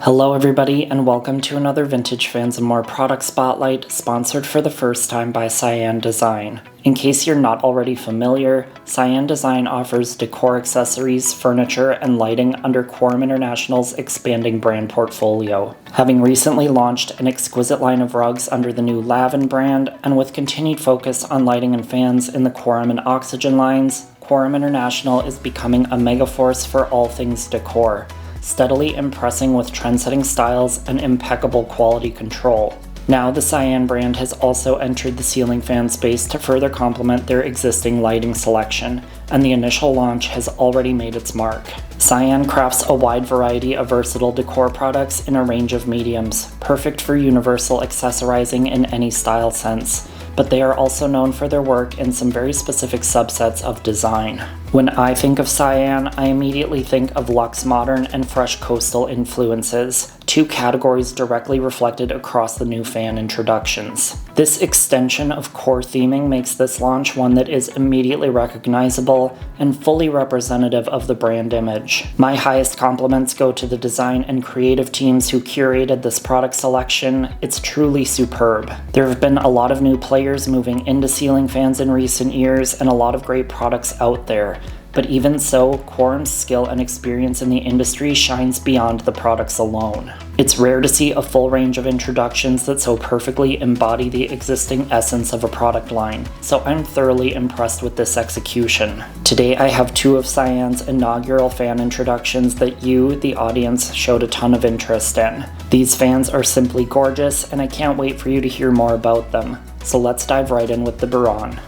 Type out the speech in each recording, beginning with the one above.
Hello everybody and welcome to another Vintage Fans and More product spotlight sponsored for the first time by Cyan Design. In case you're not already familiar, Cyan Design offers decor accessories, furniture, and lighting under Quorum International's expanding brand portfolio. Having recently launched an exquisite line of rugs under the new Lavin brand, and with continued focus on lighting and fans in the Quorum and Oxygen lines, Quorum International is becoming a megaforce for all things decor, steadily impressing with trend-setting styles and impeccable quality control. Now the Cyan brand has also entered the ceiling fan space to further complement their existing lighting selection, and the initial launch has already made its mark. Cyan crafts a wide variety of versatile decor products in a range of mediums, perfect for universal accessorizing in any style sense, but they are also known for their work in some very specific subsets of design. When I think of Cyan, I immediately think of luxe modern and fresh coastal influences, two categories directly reflected across the new fan introductions. This extension of core theming makes this launch one that is immediately recognizable and fully representative of the brand image. My highest compliments go to the design and creative teams who curated this product selection. It's truly superb. There have been a lot of new players moving into ceiling fans in recent years and a lot of great products out there. But even so, Quorum's skill and experience in the industry shines beyond the products alone. It's rare to see a full range of introductions that so perfectly embody the existing essence of a product line, so I'm thoroughly impressed with this execution. Today I have two of Cyan's inaugural fan introductions that you, the audience, showed a ton of interest in. These fans are simply gorgeous, and I can't wait for you to hear more about them. So let's dive right in with the Buran.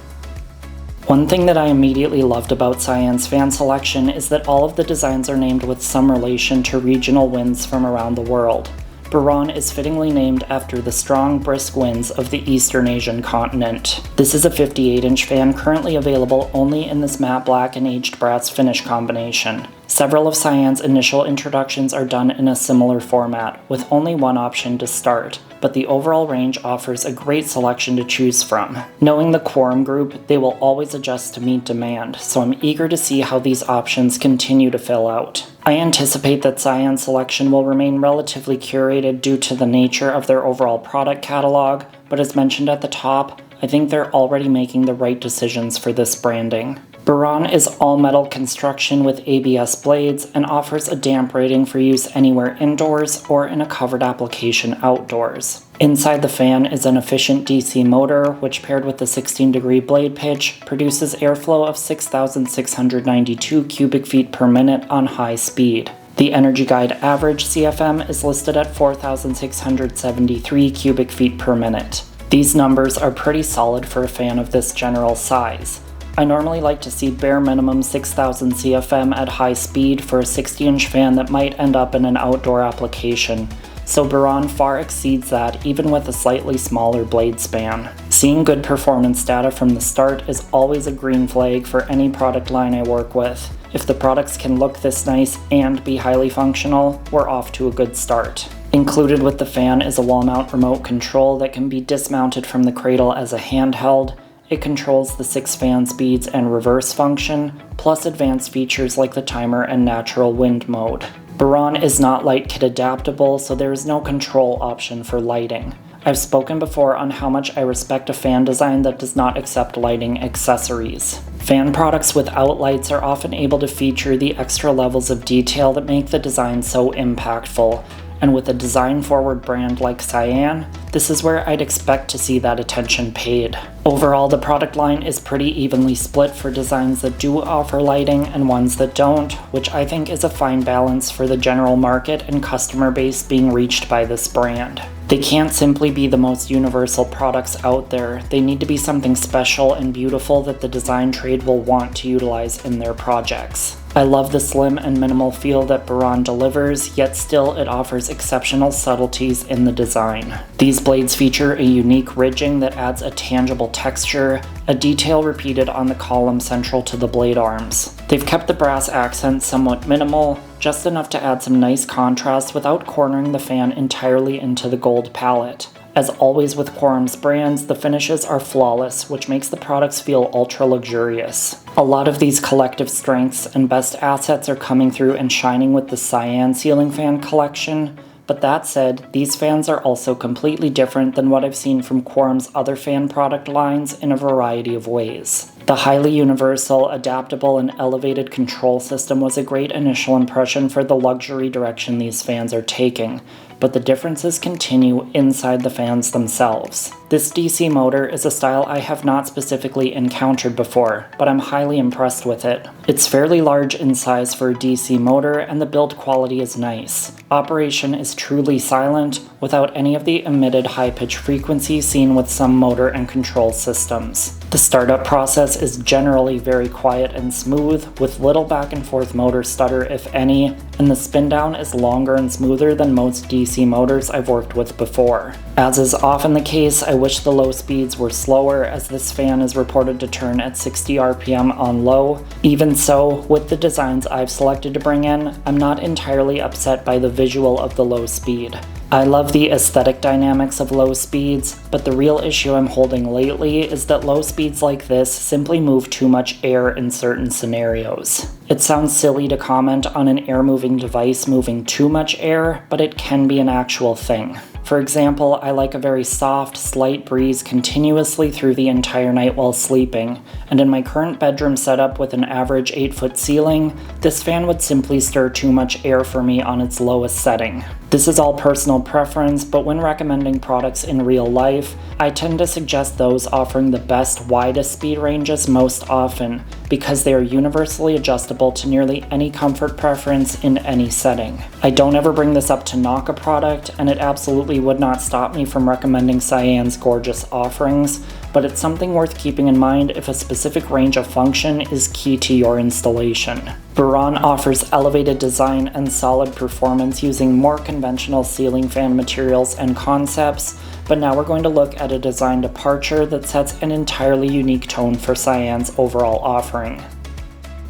One thing that I immediately loved about Cyan's fan selection is that all of the designs are named with some relation to regional winds from around the world. Buran is fittingly named after the strong, brisk winds of the Eastern Asian continent. This is a 58-inch fan currently available only in this matte black and aged brass finish combination. Several of Cyan's initial introductions are done in a similar format, with only one option to start, but the overall range offers a great selection to choose from. Knowing the Quorum group, they will always adjust to meet demand, so I'm eager to see how these options continue to fill out. I anticipate that Cyan's selection will remain relatively curated due to the nature of their overall product catalog, but as mentioned at the top, I think they're already making the right decisions for this branding. Buran is all-metal construction with ABS blades and offers a damp rating for use anywhere indoors or in a covered application outdoors. Inside the fan is an efficient DC motor, which paired with the 16-degree blade pitch, produces airflow of 6,692 cubic feet per minute on high speed. The Energy Guide average CFM is listed at 4,673 cubic feet per minute. These numbers are pretty solid for a fan of this general size. I normally like to see bare minimum 6,000 CFM at high speed for a 60-inch fan that might end up in an outdoor application, so Buran far exceeds that even with a slightly smaller blade span. Seeing good performance data from the start is always a green flag for any product line I work with. If the products can look this nice and be highly functional, we're off to a good start. Included with the fan is a wall mount remote control that can be dismounted from the cradle as a handheld. It controls the 6 fan speeds and reverse function, plus advanced features like the timer and natural wind mode. Buran is not light kit adaptable, so there is no control option for lighting. I've spoken before on how much I respect a fan design that does not accept lighting accessories. Fan products without lights are often able to feature the extra levels of detail that make the design so impactful. And with a design-forward brand like Cyan, this is where I'd expect to see that attention paid. Overall, the product line is pretty evenly split for designs that do offer lighting and ones that don't, which I think is a fine balance for the general market and customer base being reached by this brand. They can't simply be the most universal products out there. They need to be something special and beautiful that the design trade will want to utilize in their projects. I love the slim and minimal feel that Buran delivers, yet still it offers exceptional subtleties in the design. These blades feature a unique ridging that adds a tangible texture, a detail repeated on the column central to the blade arms. They've kept the brass accent somewhat minimal, just enough to add some nice contrast without cornering the fan entirely into the gold palette. As always with Quorum's brands, the finishes are flawless, which makes the products feel ultra luxurious. A lot of these collective strengths and best assets are coming through and shining with the Cyan ceiling fan collection, But that said, these fans are also completely different than what I've seen from Quorum's other fan product lines in a variety of ways. The highly universal, adaptable, and elevated control system was a great initial impression for the luxury direction these fans are taking, but the differences continue inside the fans themselves. This DC motor is a style I have not specifically encountered before, but I'm highly impressed with it. It's fairly large in size for a DC motor, and the build quality is nice. Operation is truly silent, without any of the emitted high-pitch frequency seen with some motor and control systems. The startup process is generally very quiet and smooth, with little back and forth motor stutter if any, and the spin down is longer and smoother than most DC motors I've worked with before. As is often the case, I wish the low speeds were slower, as this fan is reported to turn at 60 RPM on low. Even so, with the designs I've selected to bring in, I'm not entirely upset by the visual of the low speed. I love the aesthetic dynamics of low speeds, but the real issue I'm holding lately is that low speeds like this simply move too much air in certain scenarios. It sounds silly to comment on an air-moving device moving too much air, but it can be an actual thing. For example, I like a very soft, slight breeze continuously through the entire night while sleeping, and in my current bedroom setup with an average 8-foot ceiling, this fan would simply stir too much air for me on its lowest setting. This is all personal preference, but when recommending products in real life, I tend to suggest those offering the best, widest speed ranges most often, because they are universally adjustable to nearly any comfort preference in any setting. I don't ever bring this up to knock a product, and it absolutely would not stop me from recommending Cyan's gorgeous offerings, but it's something worth keeping in mind if a specific range of function is key to your installation. Buran offers elevated design and solid performance using more conventional ceiling fan materials and concepts, but now we're going to look at a design departure that sets an entirely unique tone for Cyan's overall offering.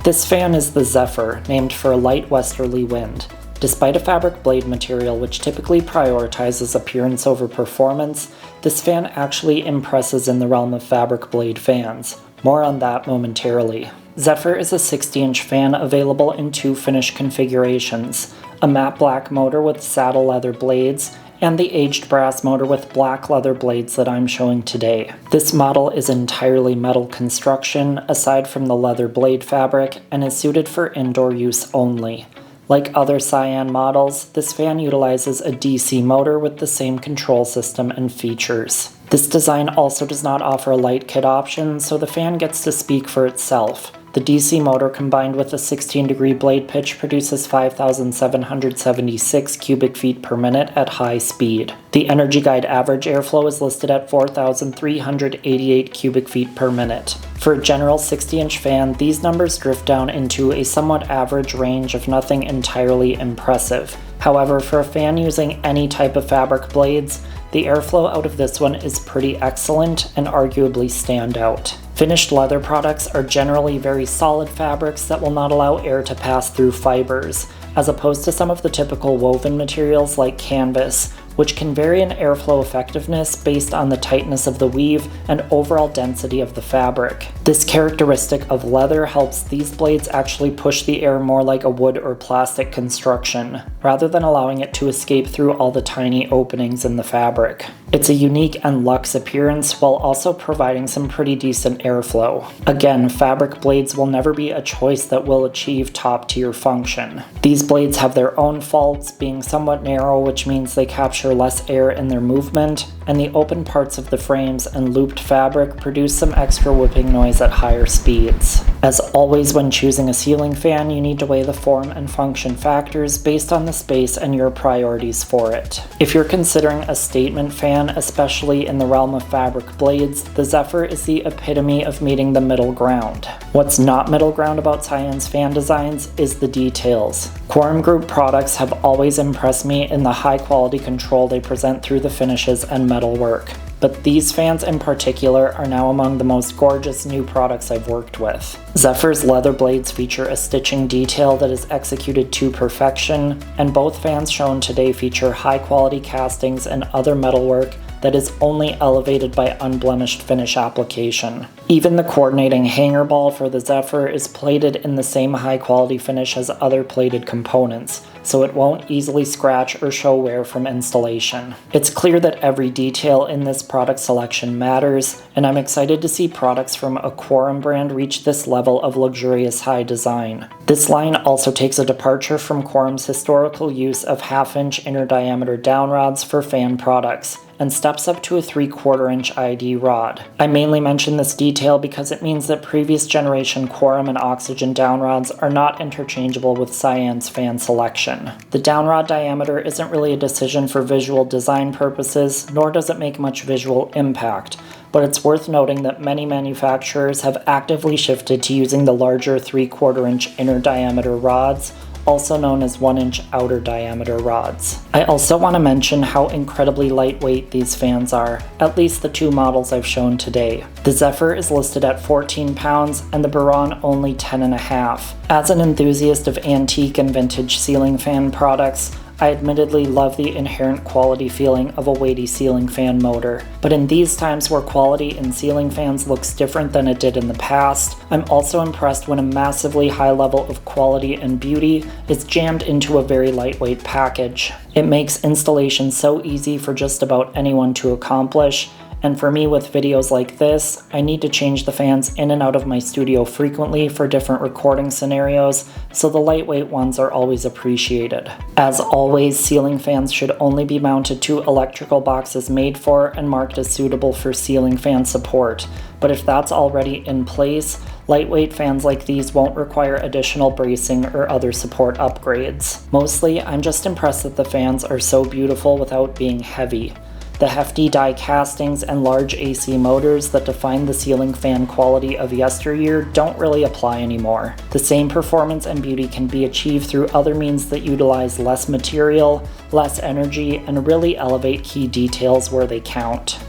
This fan is the Zephyr, named for a light westerly wind. Despite a fabric blade material which typically prioritizes appearance over performance, this fan actually impresses in the realm of fabric blade fans. More on that momentarily. Zephyr is a 60-inch fan available in two finish configurations, a matte black motor with saddle leather blades, and the aged brass motor with black leather blades that I'm showing today. This model is entirely metal construction, aside from the leather blade fabric, and is suited for indoor use only. Like other Cyan models, this fan utilizes a DC motor with the same control system and features. This design also does not offer a light kit option, so the fan gets to speak for itself. The DC motor combined with a 16-degree blade pitch produces 5,776 cubic feet per minute at high speed. The Energy Guide average airflow is listed at 4,388 cubic feet per minute. For a general 60-inch fan, these numbers drift down into a somewhat average range of nothing entirely impressive. However, for a fan using any type of fabric blades, the airflow out of this one is pretty excellent and arguably stand out. Finished leather products are generally very solid fabrics that will not allow air to pass through fibers, as opposed to some of the typical woven materials like canvas, which can vary in airflow effectiveness based on the tightness of the weave and overall density of the fabric. This characteristic of leather helps these blades actually push the air more like a wood or plastic construction, rather than allowing it to escape through all the tiny openings in the fabric. It's a unique and luxe appearance while also providing some pretty decent airflow. Again, fabric blades will never be a choice that will achieve top-tier function. These blades have their own faults, being somewhat narrow, which means they capture less air in their movement, and the open parts of the frames and looped fabric produce some extra whipping noise at higher speeds. As always when choosing a ceiling fan, you need to weigh the form and function factors based on the space and your priorities for it. If you're considering a statement fan, especially in the realm of fabric blades, the Zephyr is the epitome of meeting the middle ground. What's not middle ground about Cyan's fan designs is the details. Quorum Group products have always impressed me in the high quality control they present through the finishes and metal work, but these fans in particular are now among the most gorgeous new products I've worked with. Zephyr's leather blades feature a stitching detail that is executed to perfection, and both fans shown today feature high quality castings and other metalwork that is only elevated by unblemished finish application. Even the coordinating hanger ball for the Zephyr is plated in the same high quality finish as other plated components, so it won't easily scratch or show wear from installation. It's clear that every detail in this product selection matters, and I'm excited to see products from a Quorum brand reach this level of luxurious high design. This line also takes a departure from Quorum's historical use of half-inch inner diameter down rods for fan products, and steps up to a 3/4 inch ID rod. I mainly mention this detail because it means that previous generation Quorum and Oxygen down rods are not interchangeable with Cyan's fan selection. The down rod diameter isn't really a decision for visual design purposes, nor does it make much visual impact, but it's worth noting that many manufacturers have actively shifted to using the larger 3/4 inch inner diameter rods, also known as 1-inch outer diameter rods. I also want to mention how incredibly lightweight these fans are, at least the two models I've shown today. The Zephyr is listed at 14 pounds and the Buran only 10.5. As an enthusiast of antique and vintage ceiling fan products, I admittedly love the inherent quality feeling of a weighty ceiling fan motor, but in these times where quality in ceiling fans looks different than it did in the past, I'm also impressed when a massively high level of quality and beauty is jammed into a very lightweight package. It makes installation so easy for just about anyone to accomplish, and for me with videos like this, I need to change the fans in and out of my studio frequently for different recording scenarios, so the lightweight ones are always appreciated. As always, ceiling fans should only be mounted to electrical boxes made for and marked as suitable for ceiling fan support, but if that's already in place, lightweight fans like these won't require additional bracing or other support upgrades. Mostly, I'm just impressed that the fans are so beautiful without being heavy. The hefty die castings and large AC motors that defined the ceiling fan quality of yesteryear don't really apply anymore. The same performance and beauty can be achieved through other means that utilize less material, less energy, and really elevate key details where they count.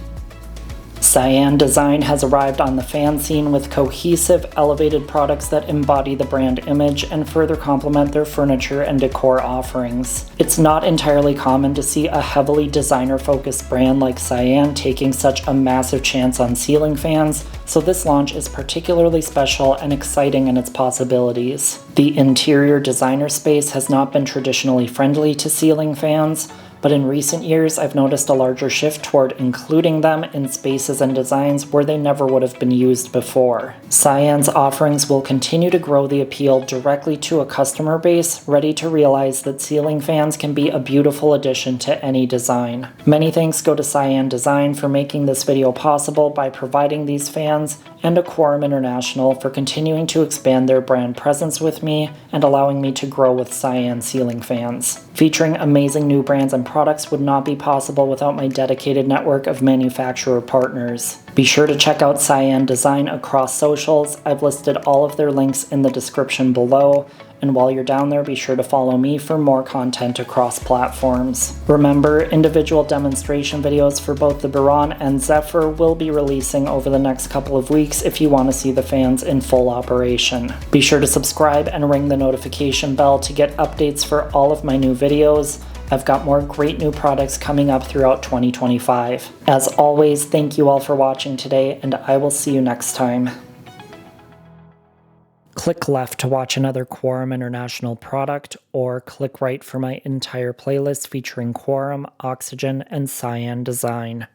Cyan Design has arrived on the fan scene with cohesive, elevated products that embody the brand image and further complement their furniture and decor offerings. It's not entirely common to see a heavily designer-focused brand like Cyan taking such a massive chance on ceiling fans, so this launch is particularly special and exciting in its possibilities. The interior designer space has not been traditionally friendly to ceiling fans, but in recent years I've noticed a larger shift toward including them in spaces and designs where they never would have been used before. Cyan's offerings will continue to grow the appeal directly to a customer base ready to realize that ceiling fans can be a beautiful addition to any design. Many thanks go to Cyan Design for making this video possible by providing these fans, and to Quorum International for continuing to expand their brand presence with me and allowing me to grow with Cyan ceiling fans. Featuring amazing new brands and products would not be possible without my dedicated network of manufacturer partners. Be sure to check out Cyan Design across socials. I've listed all of their links in the description below, and while you're down there, be sure to follow me for more content across platforms. Remember, individual demonstration videos for both the Buran and Zephyr will be releasing over the next couple of weeks if you want to see the fans in full operation. Be sure to subscribe and ring the notification bell to get updates for all of my new videos. I've got more great new products coming up throughout 2025. As always, thank you all for watching today, and I will see you next time. Click left to watch another Quorum International product, or click right for my entire playlist featuring Quorum, Oxygen, and Cyan Design.